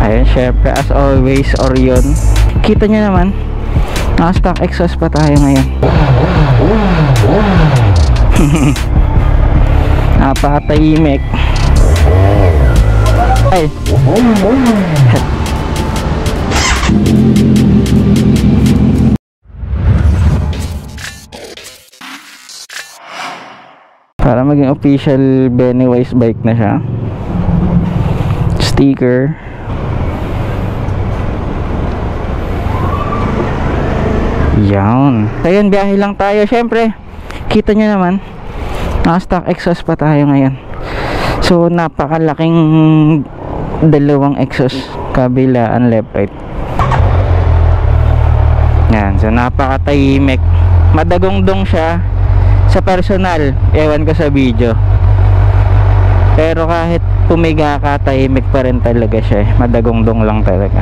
Ayun, syempre as always, Orion. Kita nyo naman, naka-stock exhaust pa tayo ngayon. Napakatahimik. Ay. Para maging official Bennywise bike na siya. Sticker. Yan. Ayun, biyahe lang tayo. Syempre, kita nyo naman, naka-stock exhaust pa tayo ngayon. So, napakalaking dalawang exhaust, kabilaan, left, right. Yan. So, napakatahimik. Madagong-dong siya sa personal. Ewan ko sa video. Pero kahit pumiga ka, tahimik pa rin talaga siya. Madagong-dong lang talaga.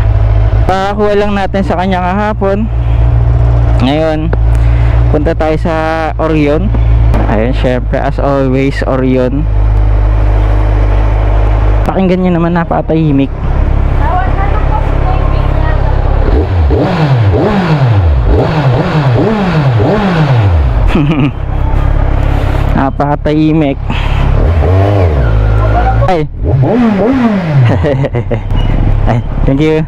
Pakakuha lang natin sa kanya kahapon. Ngayon, punta tayo sa Orion. Ayun, syempre as always, Orion. Pakinggan nyo naman, napakatahimik. Napakatahimik. Ay. Ay, thank you.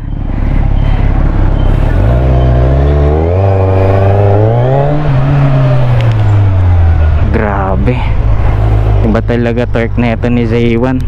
Grabe, iba talaga torque na ito ni Z1.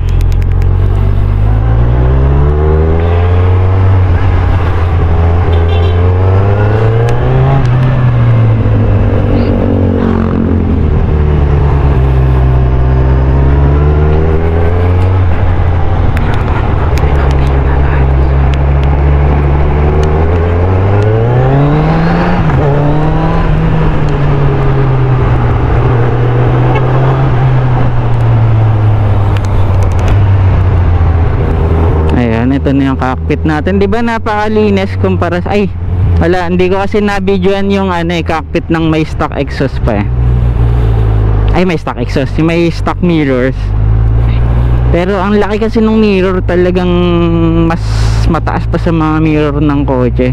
Ito na yung cockpit natin, di ba napakalinis kumpara sa, ay wala, hindi ko kasi na-videoan yung cockpit ng may stock exhaust pa ay may stock exhaust, yung may stock mirrors. Pero ang laki kasi ng mirror, talagang mas mataas pa sa mga mirror ng kotse.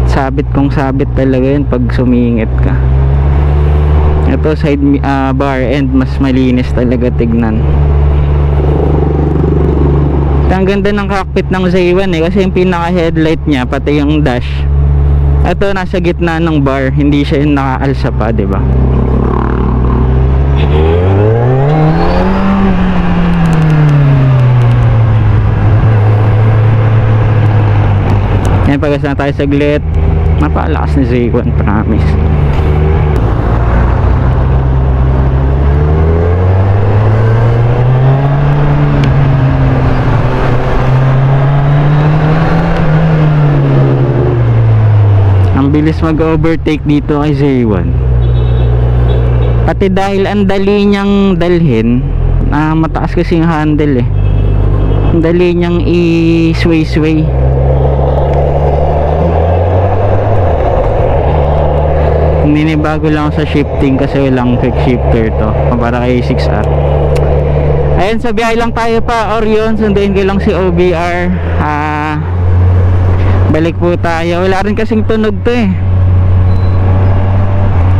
Sabit kung sabit talaga yun pag sumingit ka. Ito side bar end, mas malinis talaga tignan. Ang ganda ng cockpit ng Z1 kasi yung pinaka headlight niya pati yung dash, ito nasa gitna ng bar, hindi siya yung nakaalsa pa, di ba? Yan, pagas na tayo saglit. Napakalakas ni Z1, promise. Bilis mag-overtake dito kay Z1. Pati dahil ang dali niyang dalhin, mataas kasi yung handle ang dali niyang i-sway. Ninibago lang sa shifting kasi walang quick shifter to, para kay 6R. Ayun, sa biyahe lang tayo pa Orion. Sunduin ko lang si OBR. Balik po tayo. Wala rin kasing tunog to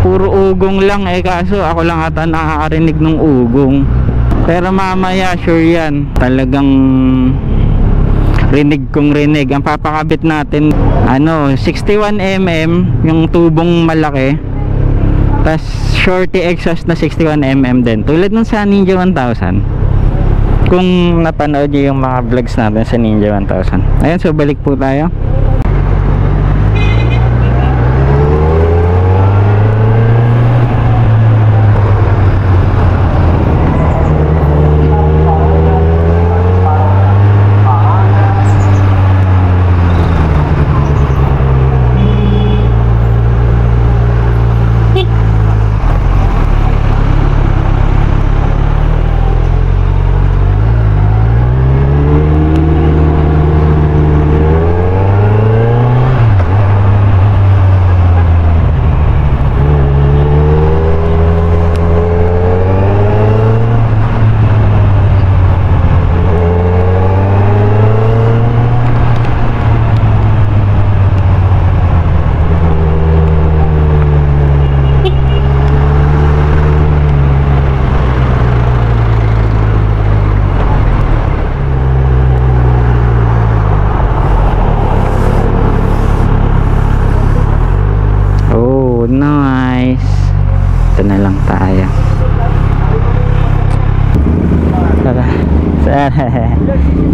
puro ugong lang kaso ako lang ata nakakarinig ng ugong. Pero mamaya sure yan, talagang rinig kong rinig. Ang papakabit natin 61mm yung tubong malaki, tas shorty exhaust na 61mm din, tulad ng sa Ninja 1000. Kung napanood nyo yung mga vlogs natin sa Ninja 1000. Ayun, so balik po tayo.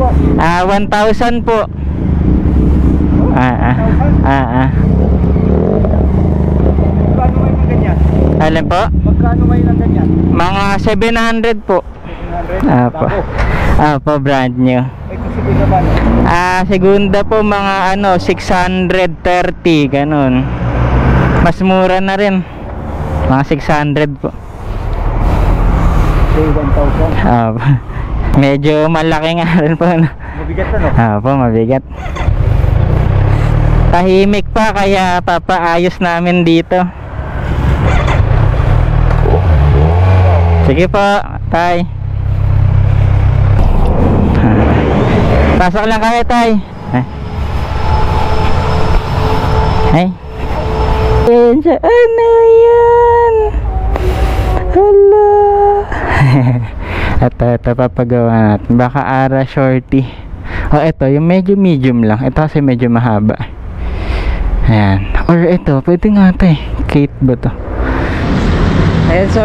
boss? 1,000 po. Magkano may ng ganyan? Alin po? Magkano may ng ganyan? Mga 700 po. 700? Apo. Apo, brand new. Eh kung sige naman. Segunda po mga 630, ganun. Mas mura na rin. Mga 600 po. Okay, 1,000. Apo. Medyo malaki nga rin po. Mabigat na, no? Apo, mabigat. Tahimik pa kaya papaayos namin dito. Sige po, tay. Pasok lang kayo, tay. Ay. Ano yan? Hala. Ito papagawa natin. Baka ara shorty. Ito yung medyo medium lang. Ito kasi medyo mahaba. Ayan. Or ito, pwede nga tay. Kate ba to? Ayan, so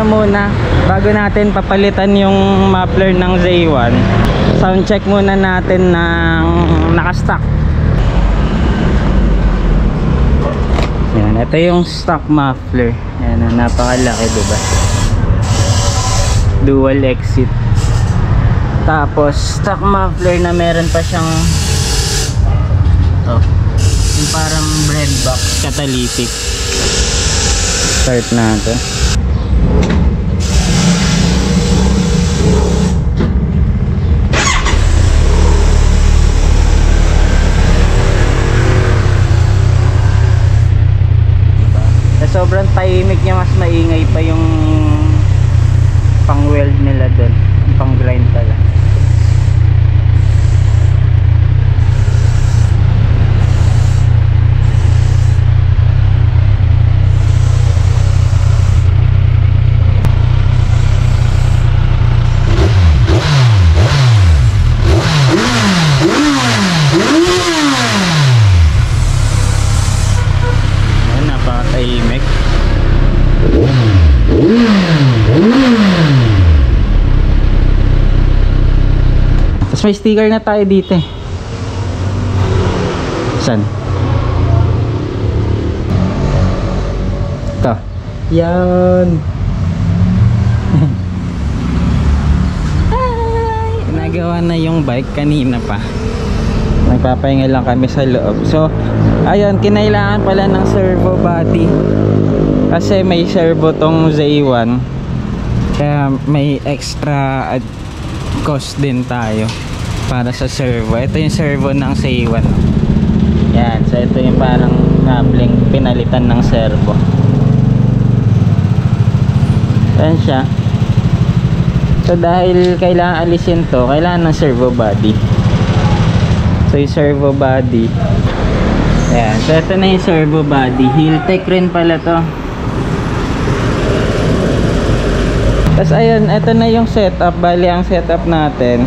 muna, bago natin papalitan yung muffler ng Z1, sound check muna natin ng naka-stock. Ayan, ito yung stock muffler. Ayan, napakalaki, diba? Dual exit. Tapos stock muffler na meron pa siyang yung parang bread box catalytic. Start natin. Sobrang tahimik niya, mas maingay pa yung pang weld nila doon, pang grind pala. Napakatahimik. Tapos may sticker na tayo dito eh. Saan? Ito. Yan. Nagawa na yung bike kanina pa. Nagpapahinga lang kami sa loob. So ayun, kinailangan pala ng servo body kasi may servo tong Z1, kaya may extra cost din tayo para sa servo. Ito yung servo ng Z1. Yan, so ito yung parang nabling pinalitan ng servo. Yan siya. So dahil kailangan alisin to, kailangan ng servo body. So yung servo body, ayan, so ito na yung servo body. Hiltec rin pala to. Tapos ayun, ito na yung setup. Bali ang setup natin,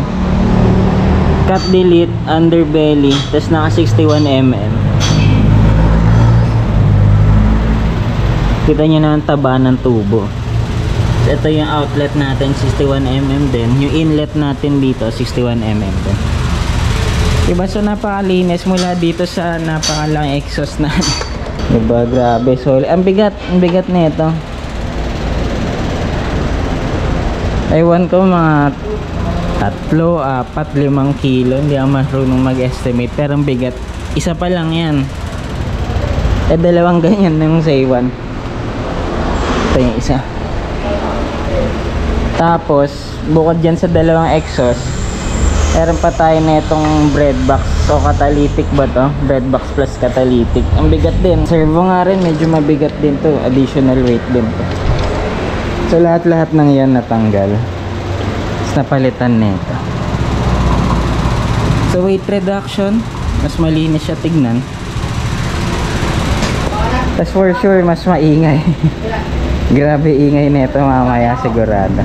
cut delete, underbelly, tapos naka 61mm. Kita nyo na ang taba ng tubo. So, ito yung outlet natin, 61mm din. Yung inlet natin dito, 61mm din. Diba, so napakalinis mula dito sa napakalang exhaust na. Diba, grabe. So ang bigat na ito. Ewan ko, mga 3, 4, 5 kilo. Hindi ako marunong mag-estimate, pero ang bigat. Isa pa lang yan. Dalawang ganyan ng Z1. Ito yung isa. Tapos bukod dyan sa dalawang exhaust, meron pa tayo na itong bread box o catalytic ba to? Bread box plus catalytic. Ang bigat din. Servo nga rin, medyo mabigat din to. Additional weight din to. So lahat-lahat ng yan natanggal. Tapos napalitan na ito. So weight reduction, mas malinis siya tignan. Tapos for sure, mas maingay. Grabe ingay na ito mamaya sigurado.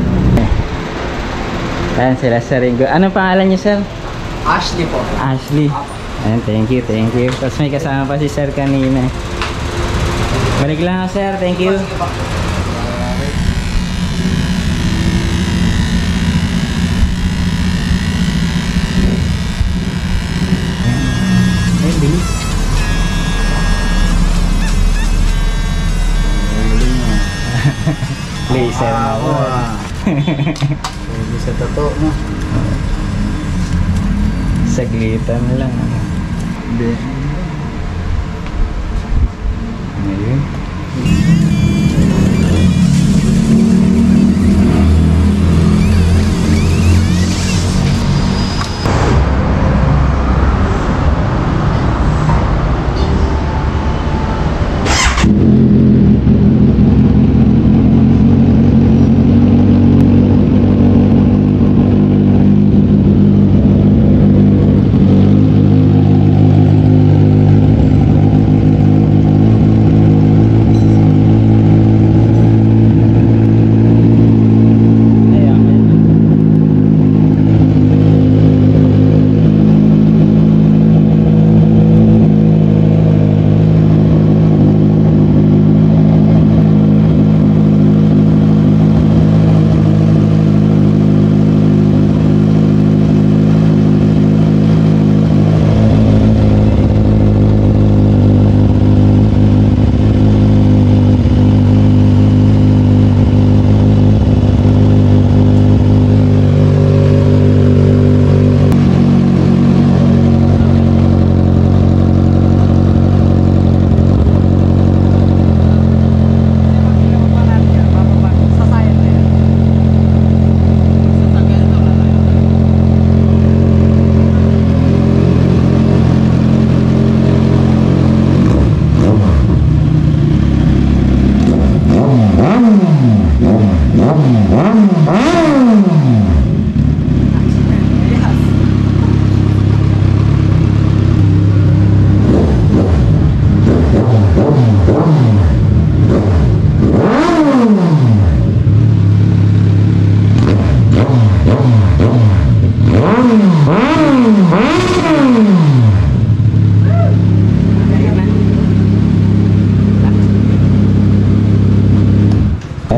Ayan sila, Sir Ringo. Anong pangalan niyo, sir? Ashley po. Ashley. Ayan, thank you, thank you. Tapos may kasama pa si sir kanina. Balik lang, sir. Thank you. Hindi sa totoo, no? Saglitan na lang. Hindi. Ayun.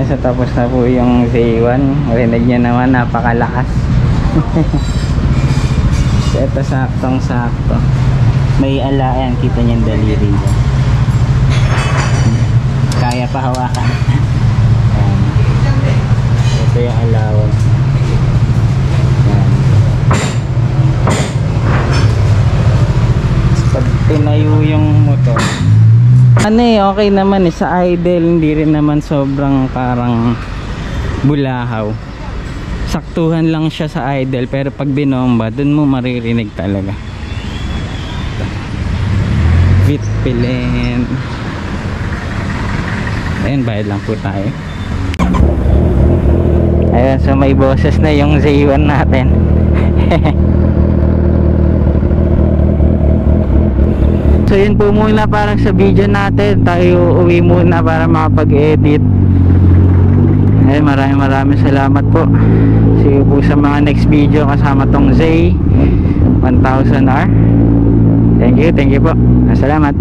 So tapos na po yung Z1. Marinig nyo naman, napakalakas. So ito saktong sakto. May ala, yan, kita nyo yung daliri dyan. Kaya pa hawakan. Ito yung alawan. Yan. Pag tinayo yung motor, ano okay naman sa idle, hindi rin naman sobrang parang bulahaw. Saktuhan lang siya sa idle, pero pag binomba, dun mo maririnig talaga. Vitpilin. Ayun, bayad lang po tayo. Ayun, so may boses na yung Z1 natin. So yun po muna parang sa video natin. Tayo uwi muna para makapag-edit. Maraming salamat po. See you po sa mga next video kasama tong Z 1000R. Thank you po. Salamat.